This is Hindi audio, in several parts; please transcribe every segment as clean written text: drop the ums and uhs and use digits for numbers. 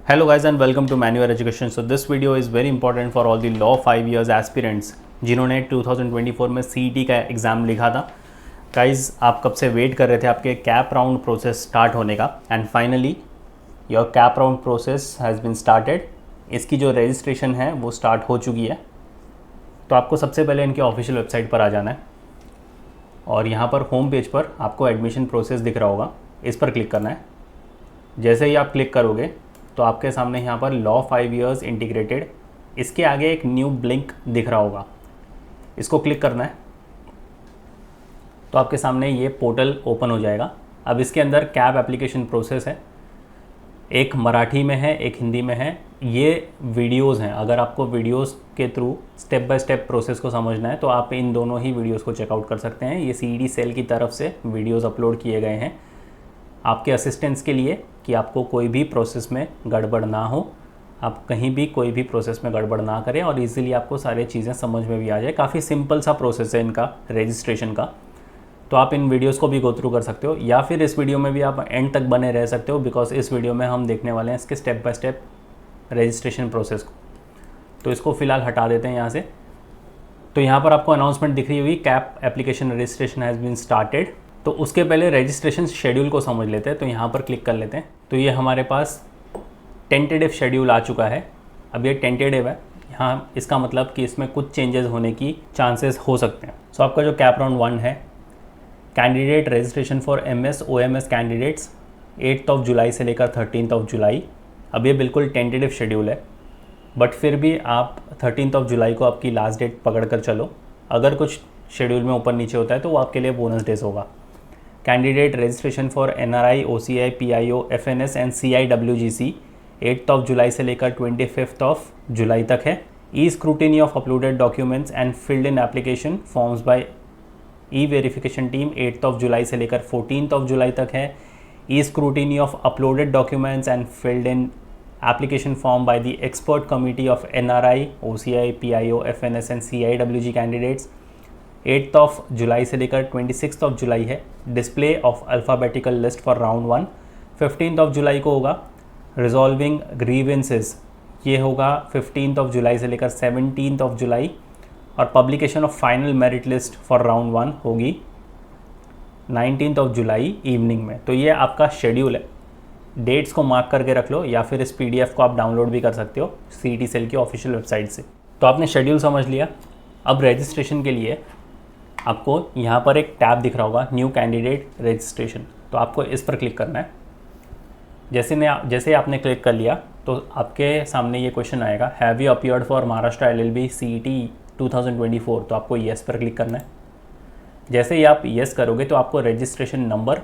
Hello guys and welcome to Manual Education. So this video is very important for all the law 5 years aspirants जिन्होंने 2024 में CET का एग्ज़ाम लिखा था. गाइज आप कब से वेट कर रहे थे आपके कैप राउंड प्रोसेस स्टार्ट होने का and finally your CAP round process has been started. इसकी जो रजिस्ट्रेशन है वो स्टार्ट हो चुकी है. तो आपको सबसे पहले इनके ऑफिशियल वेबसाइट पर आ जाना है और यहाँ पर होम पेज पर आपको एडमिशन प्रोसेस दिख रहा होगा, इस पर क्लिक करना है. जैसे ही आप क्लिक करोगे तो आपके सामने यहाँ पर लॉ 5 इयर्स इंटीग्रेटेड, इसके आगे एक न्यू ब्लिंक दिख रहा होगा, इसको क्लिक करना है. तो आपके सामने ये पोर्टल ओपन हो जाएगा. अब इसके अंदर कैप एप्लीकेशन प्रोसेस है, एक मराठी में है एक हिंदी में है. ये वीडियोस हैं, अगर आपको वीडियोस के through step by step process को समझना है तो आप इन दोनों ही वीडियोस को चेकआउट कर सकते हैं. ये CET सेल की तरफ से वीडियोस अपलोड किए गए हैं आपके असिस्टेंस के लिए कि आपको कोई भी प्रोसेस में गड़बड़ ना हो, आप कहीं भी कोई भी प्रोसेस में गड़बड़ ना करें और इजीली आपको सारी चीज़ें समझ में भी आ जाए. काफ़ी सिंपल सा प्रोसेस है इनका रजिस्ट्रेशन का. तो आप इन वीडियोस को भी गो थ्रू कर सकते हो या फिर इस वीडियो में भी आप एंड तक बने रह सकते हो, बिकॉज इस वीडियो में हम देखने वाले हैं इसके step by step registration process को. तो इसको फ़िलहाल हटा देते हैं यहाँ से. तो यहाँ पर आपको अनाउंसमेंट दिख रही होगी, CAP application registration has been started. तो उसके पहले रजिस्ट्रेशन शेड्यूल को समझ लेते हैं. तो यहाँ पर क्लिक कर लेते हैं. तो ये हमारे पास टेंटेटिव शेड्यूल आ चुका है. अब ये टेंटेटिव है, यहाँ इसका मतलब कि इसमें कुछ चेंजेस होने की चांसेस हो सकते हैं. सो आपका जो कैप राउंड 1 है, candidate registration for MS OMS candidates 8 जुलाई से लेकर 13 जुलाई. अब ये बिल्कुल टेंटेटिव शेड्यूल है, बट फिर भी आप 13 जुलाई को आपकी लास्ट डेट पकड़ कर चलो. अगर कुछ शेड्यूल में ऊपर नीचे होता है तो वो आपके लिए बोनस डेज होगा. Candidate registration for NRI OCI PIO FNS and CIWGC 8 जुलाई से लेकर 25 जुलाई तक है. E scrutiny of uploaded documents and filled in application forms by e verification team 8 जुलाई से लेकर 14 जुलाई तक है. E scrutiny of uploaded documents and filled in application form by the expert committee of NRI OCI PIO FNS and CIWG candidates 8 जुलाई से लेकर 26 जुलाई है. Display of alphabetical list for round 1 15 जुलाई को होगा. रिजॉल्विंग ग्रीवेंसेस ये होगा 15 जुलाई से लेकर 17 जुलाई. और publication of final merit list for round 1 होगी 19 जुलाई इवनिंग में. तो ये आपका शेड्यूल है. डेट्स को मार्क करके रख लो या फिर इस PDF को आप डाउनलोड भी कर सकते हो CET सेल की ऑफिशियल वेबसाइट से. तो आपने शेड्यूल समझ लिया. अब रजिस्ट्रेशन के लिए आपको यहाँ पर एक टैब दिख रहा होगा, न्यू कैंडिडेट रजिस्ट्रेशन. तो आपको इस पर क्लिक करना है. जैसे आपने क्लिक कर लिया तो आपके सामने ये क्वेश्चन आएगा, have you appeared for Maharashtra LLB CET 2024. तो आपको येस पर क्लिक करना है. जैसे ही आप येस करोगे तो आपको रजिस्ट्रेशन नंबर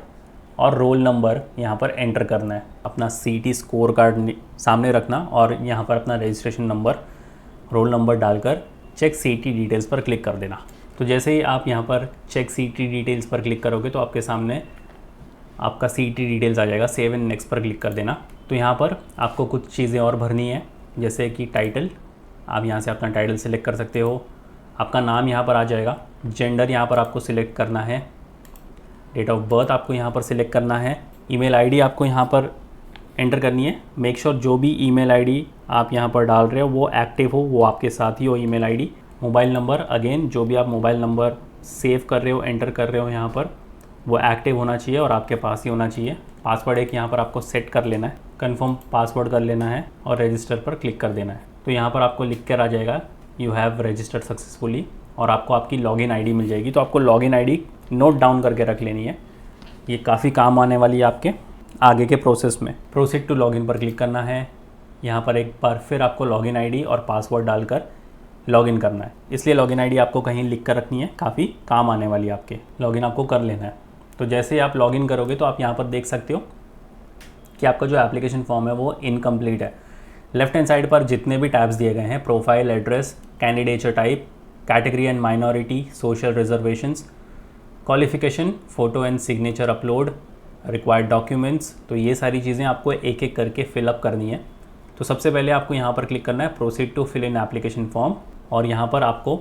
और रोल नंबर यहाँ पर एंटर करना है. अपना CET स्कोर कार्ड सामने रखना और यहाँ पर अपना रजिस्ट्रेशन नंबर रोल नंबर डालकर चेक CET डिटेल्स पर क्लिक कर देना. तो जैसे ही आप यहाँ पर चेक CET डिटेल्स पर क्लिक करोगे तो आपके सामने आपका CET डिटेल्स आ जाएगा. सेव एंड नेक्स्ट पर क्लिक कर देना. तो यहाँ पर आपको कुछ चीज़ें और भरनी है, जैसे कि टाइटल. आप यहाँ से अपना टाइटल सिलेक्ट कर सकते हो. आपका नाम यहाँ पर आ जाएगा. जेंडर यहाँ पर आपको सिलेक्ट करना है. डेट ऑफ बर्थ आपको यहाँ पर सिलेक्ट करना है. ईमेल आईडी आपको यहाँ पर एंटर करनी है. मेक श्योर जो भी ईमेल आईडी आप यहाँ पर डाल रहे हो वो एक्टिव हो, वो आपके साथ ही हो email ID. Mobile number, again जो भी आप मोबाइल नंबर सेव कर रहे हो, एंटर कर रहे हो यहाँ पर, वो एक्टिव होना चाहिए और आपके पास ही होना चाहिए. पासवर्ड एक यहाँ पर आपको सेट कर लेना है, कंफर्म पासवर्ड कर लेना है और रजिस्टर पर क्लिक कर देना है. तो यहाँ पर आपको लिख कर आ जाएगा यू हैव रजिस्टर्ड सक्सेसफुली और आपको आपकी लॉगिन आईडी मिल जाएगी. तो आपको लॉगिन आईडी नोट डाउन करके रख लेनी है, ये काफ़ी काम आने वाली है आपके आगे के प्रोसेस में. प्रोसीड टू लॉगिन पर क्लिक करना है. यहाँ पर एक बार फिर आपको लॉगिन आईडी और पासवर्ड डालकर लॉगिन करना है. इसलिए लॉगिन आईडी आपको कहीं लिख कर रखनी है, काफ़ी काम आने वाली है आपके. लॉगिन आपको कर लेना है. तो जैसे ही आप लॉगिन करोगे तो आप यहाँ पर देख सकते हो कि आपका जो एप्लीकेशन फॉर्म है वो इनकम्प्लीट है. लेफ्ट हैंड साइड पर जितने भी टैब्स दिए गए हैं, profile, address, candidature type, category and minority, social reservations, qualification, photo and signature upload, required documents. तो ये सारी चीज़ें आपको एक एक करके फिलअप करनी है. तो सबसे पहले आपको यहाँ पर क्लिक करना है proceed to fill in application form और यहाँ पर आपको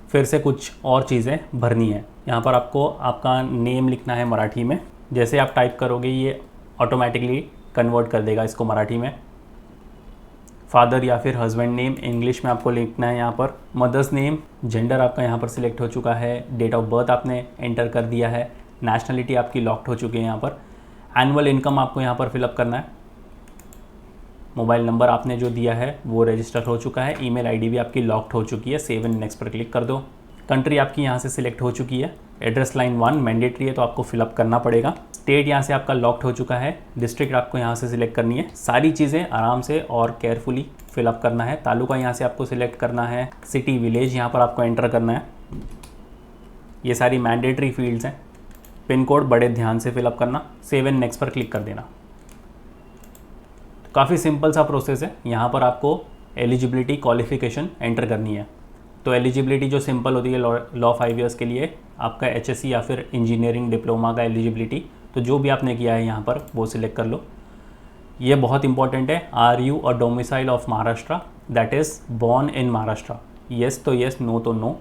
फिर से कुछ और चीज़ें भरनी है. यहाँ पर आपको आपका नेम लिखना है मराठी में. जैसे आप टाइप करोगे ये ऑटोमेटिकली कन्वर्ट कर देगा इसको मराठी में। फादर या फिर हस्बैंड नेम इंग्लिश में आपको लिखना है यहाँ पर। मदर्स नेम, जेंडर आपका यहाँ पर सिलेक्ट हो चुका है। डेट ऑफ बर्थ आपने एंटर कर दिया है। नेशनलिटी आपकी लॉक्ड हो चुकी है यहाँ पर। एनुअल इनकम आपको यहाँ पर फिलअप करना है। मोबाइल नंबर आपने जो दिया है वो रजिस्टर हो चुका है। ईमेल आईडी भी आपकी लॉक्ड हो चुकी है। सेव एंड नेक्स्ट पर क्लिक कर दो। कंट्री आपकी यहाँ से सिलेक्ट हो चुकी है। एड्रेस लाइन 1 मैंडेटरी है तो आपको फिलअप करना पड़ेगा। स्टेट यहाँ से आपका लॉक्ड हो चुका है। डिस्ट्रिक्ट आपको यहाँ से सिलेक्ट करनी है। सारी चीज़ें आराम से और केयरफुली फिलअप करना है। तालुका यहाँ से आपको सिलेक्ट करना है। सिटी विलेज यहाँ पर आपको एंटर करना है। ये सारी मैंडेटरी फील्ड्स हैं। पिन कोड बड़े ध्यान से फिलअप करना। सेव एंड नेक्स्ट पर क्लिक कर देना। काफ़ी सिंपल सा प्रोसेस है। यहाँ पर आपको एलिजिबिलिटी क्वालिफिकेशन एंटर करनी है। तो एलिजिबिलिटी जो सिंपल होती है लॉ 5 इयर्स के लिए, आपका HSC या फिर इंजीनियरिंग डिप्लोमा का एलिजिबिलिटी, तो जो भी आपने किया है यहाँ पर वो सिलेक्ट कर लो। ये बहुत इंपॉर्टेंट है। Are you a domicile of Maharashtra, that is born in Maharashtra. Yes तो येस, नो तो नो।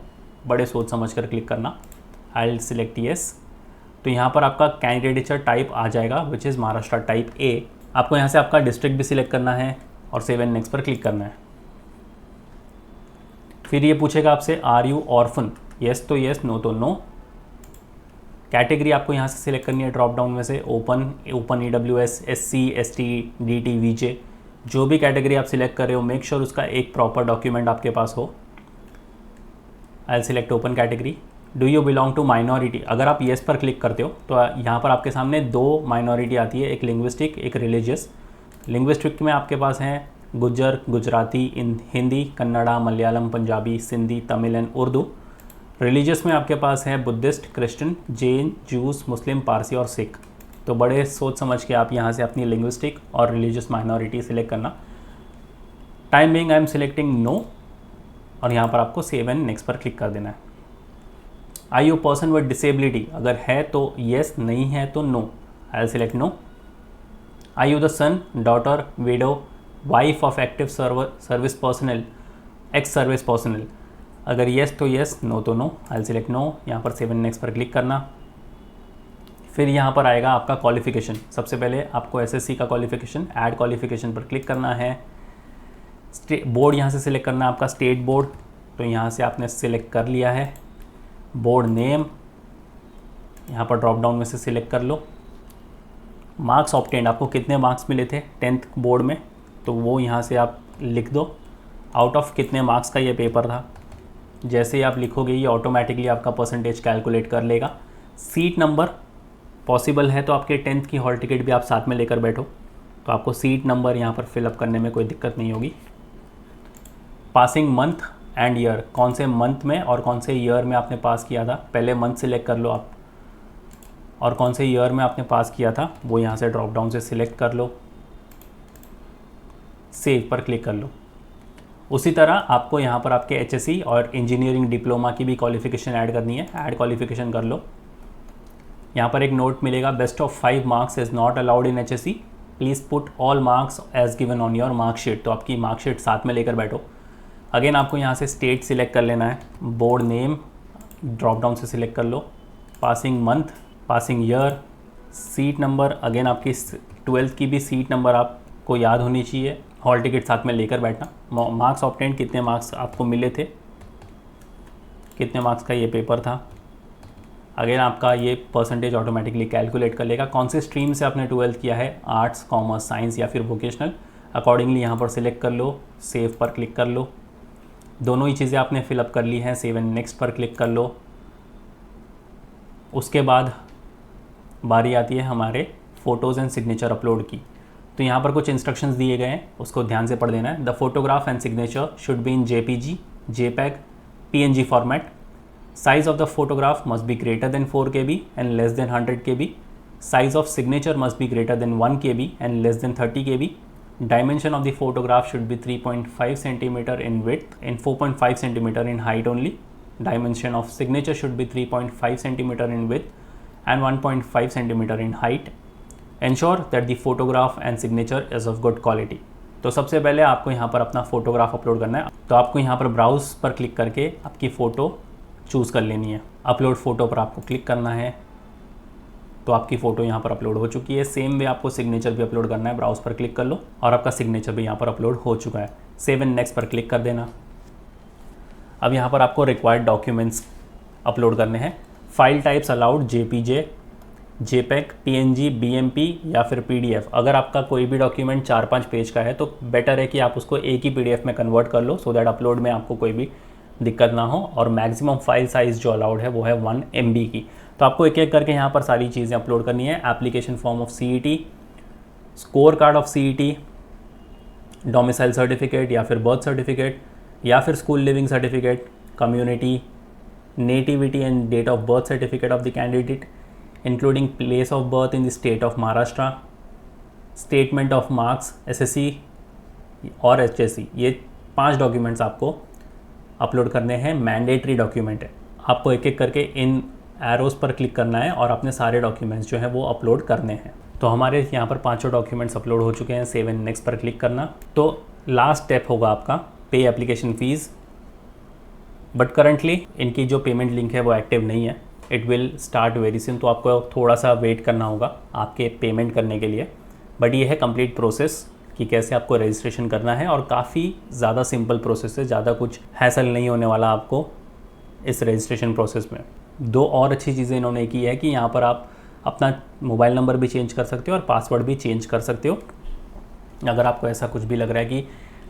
बड़े सोच समझ कर क्लिक करना। I will select yes. तो यहाँ पर आपका कैंडिडेचर टाइप आ जाएगा which is Maharashtra type A। आपको यहाँ से आपका डिस्ट्रिक्ट भी सिलेक्ट करना है और सेव एंड नेक्स्ट पर क्लिक करना है। फिर ये पूछेगा आपसे आर यू ऑर्फन, येस तो येस, नो तो नो। कैटेगरी आपको यहाँ से सिलेक्ट करनी है ड्रॉप डाउन में से। Open EWS, SC, ST, DT, VJ, जो भी कैटेगरी आप सिलेक्ट कर रहे हो मेक श्योर उसका एक प्रॉपर डॉक्यूमेंट आपके पास हो। I will select open category. Do you belong to minority, अगर आप येस पर क्लिक करते हो तो यहाँ पर आपके सामने 2 माइनॉरिटी आती है, एक लिंग्विस्टिक, एक रिलीजियस। लिंग्विस्टिक में आपके पास हैं गुज्जर, गुजराती, हिंदी, कन्नड़ा, मलयालम, पंजाबी, सिंधी, तमिल एंड उर्दू। रिलीजियस में आपके पास है बुद्धिस्ट, क्रिश्चियन, जैन, जूस, मुस्लिम, पारसी और सिख। तो बड़े सोच समझ के आप यहाँ से अपनी लिंग्विस्टिक और रिलीजियस माइनॉरिटी सिलेक्ट करना। Time being I am selecting no और यहाँ पर आपको सेव एंड नेक्स्ट पर क्लिक कर देना है। I you person with disability, अगर है तो येस, नहीं है तो no. I will select no. I you the son, daughter, widow, wife of active service personal, ex service personal, अगर येस तो येस, नो तो no. I will select no. यहाँ पर सेव एंड नेक्स्ट पर क्लिक करना। फिर यहाँ पर आएगा आपका क्वालिफिकेशन। सबसे पहले आपको SSC का क्वालिफिकेशन, ऐड क्वालिफिकेशन पर क्लिक करना है। बोर्ड यहाँ से सिलेक्ट करना है आपका स्टेट बोर्ड, तो यहाँ से आपने सिलेक्ट कर लिया है। बोर्ड नेम यहाँ पर ड्रॉप डाउन में से सिलेक्ट कर लो। मार्क्स ऑब्टेन्ड, आपको कितने मार्क्स मिले थे 10th बोर्ड में, तो वो यहाँ से आप लिख दो। आउट ऑफ कितने मार्क्स का ये पेपर था, जैसे ही आप लिखोगे ये ऑटोमेटिकली आपका परसेंटेज कैलकुलेट कर लेगा। सीट नंबर, पॉसिबल है तो आपके 10th की हॉल टिकट भी आप साथ में लेकर बैठो, तो आपको सीट नंबर यहाँ पर फिलअप करने में कोई दिक्कत नहीं होगी। पासिंग मंथ एंड ईयर, कौन से मंथ में और कौन से ईयर में आपने पास किया था, पहले मंथ सिलेक्ट कर लो आप, और कौन से ईयर में आपने पास किया था वो यहाँ से ड्रॉप डाउन से सिलेक्ट कर लो। सेव पर क्लिक कर लो। उसी तरह आपको यहाँ पर आपके HSC और इंजीनियरिंग डिप्लोमा की भी क्वालिफिकेशन ऐड करनी है। ऐड क्वालिफिकेशन कर लो। यहाँ पर एक नोट मिलेगा, best of 5 marks is not allowed in HSC, please put all marks as given on your marksheet. तो आपकी मार्कशीट साथ में लेकर बैठो। अगेन आपको यहाँ से स्टेट सिलेक्ट कर लेना है। बोर्ड नेम ड्रॉप डाउन से सिलेक्ट कर लो। Passing month, passing year, seat number, again आपकी 12th की भी सीट नंबर आपको याद होनी चाहिए। हॉल टिकट साथ में लेकर बैठना। मार्क्स ऑब्टेन्ड, कितने मार्क्स आपको मिले थे, कितने मार्क्स का ये पेपर था। अगेन आपका ये परसेंटेज ऑटोमेटिकली कैलकुलेट कर लेगा। कौन से स्ट्रीम से आपने 12th किया है, आर्ट्स, कॉमर्स, साइंस या फिर वोकेशनल, अकॉर्डिंगली यहाँ पर सिलेक्ट कर लो। सेव पर क्लिक कर लो। दोनों ही चीज़ें आपने फिलअप कर ली हैं। सेव एंड नेक्स्ट पर क्लिक कर लो। उसके बाद बारी आती है हमारे फ़ोटोज़ एंड सिग्नेचर अपलोड की। तो यहाँ पर कुछ इंस्ट्रक्शंस दिए गए हैं, उसको ध्यान से पढ़ देना है। The photograph and signature should be in JPG, JPEG, PNG format. Size of the photograph must be greater than 4 KB and less than 100 KB। Size of signature must be greater than 1 KB and less than 30 KB। Dimension of the photograph should be 3.5 cm in width and 4.5 cm in height only. Dimension of signature should be 3.5 cm in width and 1.5 cm in height. Ensure that the photograph and signature is of good quality. तो सबसे पहले आपको यहाँ पर अपना फोटोग्राफ अपलोड करना है। तो आपको यहाँ पर ब्राउज पर क्लिक करके आपकी फ़ोटो चूज़ कर लेनी है। अपलोड फ़ोटो पर आपको क्लिक करना है। तो आपकी फ़ोटो यहाँ पर अपलोड हो चुकी है। सेम वे आपको सिग्नेचर भी अपलोड करना है, ब्राउज पर क्लिक कर लो और आपका सिग्नेचर भी यहाँ पर अपलोड हो चुका है। सेव एंड नेक्स्ट पर क्लिक कर देना। अब यहाँ पर आपको रिक्वायर्ड डॉक्यूमेंट्स अपलोड करने हैं। File types allowed JPG, JPEG, PNG, BMP या फिर पीडीएफ। अगर आपका कोई भी डॉक्यूमेंट 4-5 पेज का है तो बेटर है कि आप उसको एक ही पीडीएफ में कन्वर्ट कर लो, सो दैट अपलोड में आपको कोई भी दिक्कत ना हो। और मैक्सिमम फाइल साइज़ जो अलाउड है वो है 1 MB की। तो आपको एक एक करके यहाँ पर सारी चीज़ें अपलोड करनी है। Application form of CET, score card of CET, domicile certificate या फिर बर्थ सर्टिफिकेट या फिर school leaving certificate, community, nativity and date of birth certificate of the candidate including place of birth in the state of Maharashtra, statement of marks SSC और HSC। ये 5 डॉक्यूमेंट्स आपको अपलोड करने हैं, मैंडेटरी डॉक्यूमेंट है। आपको एक एक करके इन एरोज़ पर क्लिक करना है और अपने सारे डॉक्यूमेंट्स जो हैं वो अपलोड करने हैं। तो हमारे यहाँ पर 5 डॉक्यूमेंट्स अपलोड हो चुके हैं। सेव एंड नेक्स्ट पर क्लिक करना। तो लास्ट स्टेप होगा आपका पे एप्लीकेशन फ़ीस, बट करंटली इनकी जो पेमेंट लिंक है वो एक्टिव नहीं है। It will start very soon, तो आपको थोड़ा सा वेट करना होगा आपके पेमेंट करने के लिए। बट ये है कंप्लीट प्रोसेस कि कैसे आपको रजिस्ट्रेशन करना है, और काफ़ी ज़्यादा सिंपल प्रोसेस है, ज़्यादा कुछ हैसल नहीं होने वाला आपको इस रजिस्ट्रेशन प्रोसेस में। 2 और अच्छी चीज़ें इन्होंने की है कि यहाँ पर आप अपना मोबाइल नंबर भी चेंज कर सकते हो और पासवर्ड भी चेंज कर सकते हो। अगर आपको ऐसा कुछ भी लग रहा है कि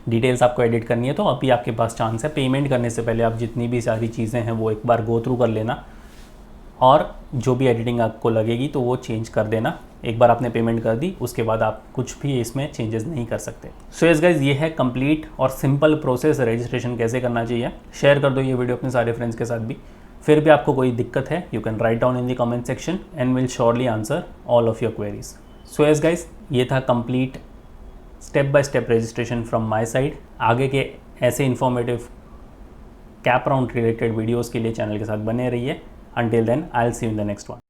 डिटेल्स आपको एडिट करनी है तो अभी आपके पास चांस है। पेमेंट करने से पहले आप जितनी भी सारी चीज़ें हैं वो एक बार गो थ्रू कर लेना, और जो भी एडिटिंग आपको लगेगी तो वो चेंज कर देना। एक बार आपने पेमेंट कर दी उसके बाद आप कुछ भी इसमें चेंजेस नहीं कर सकते। सो यस गाइज, ये है कंप्लीट और सिंपल प्रोसेस रजिस्ट्रेशन कैसे करना चाहिए। शेयर कर दो ये वीडियो अपने सारे फ्रेंड्स के साथ भी। फिर भी आपको कोई दिक्कत है, you can write down in the comment section and will surely answer all of your queries. So yes guys, ये था complete step by step registration from my side. आगे के ऐसे informative cap round related videos के लिए चैनल के साथ बने रहिए। Until then, I'll see you in the next one.